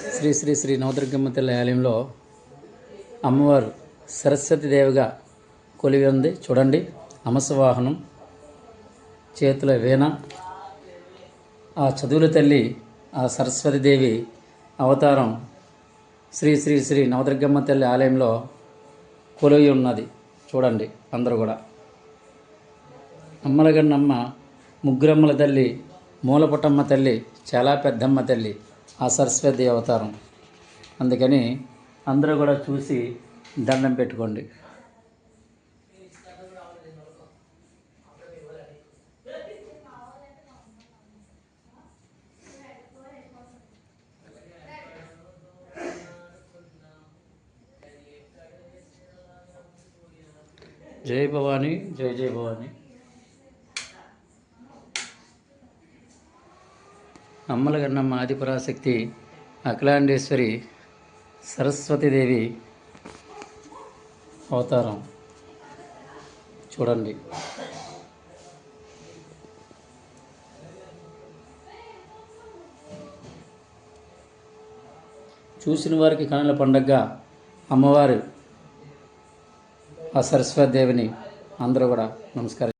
శ్రీ శ్రీ శ్రీ నవదుర్గమ్మ తల్లి ఆలయంలో అమ్మవారు సరస్వతీదేవిగా కొలివి ఉంది. చూడండి, అమసవాహనం, చేతుల వీణ, ఆ చదువుల తల్లి, ఆ సరస్వతీదేవి అవతారం శ్రీ శ్రీ శ్రీ నవదుర్గమ్మ తల్లి ఆలయంలో కొలివి ఉన్నది. చూడండి అందరూ కూడా. అమ్మలగన్నమ్మ, ముగ్గురమ్మల తల్లి, మూలపుటమ్మ తల్లి, చాలా పెద్దమ్మ తల్లి, ఆ సరస్వతి అవతారం. అందుకని అందరూ కూడా చూసి దండం పెట్టుకోండి. జై భవానీ, జై జై భవానీ. అమ్మలగన్నమ్మ ఆదిపరాశక్తి అఖిలాండేశ్వరి సరస్వతీదేవి అవతారం. చూడండి. చూసిన వారికి కనుల పండగగా అమ్మవారు ఆ సరస్వతీదేవిని అందరూ కూడా నమస్కరించారు.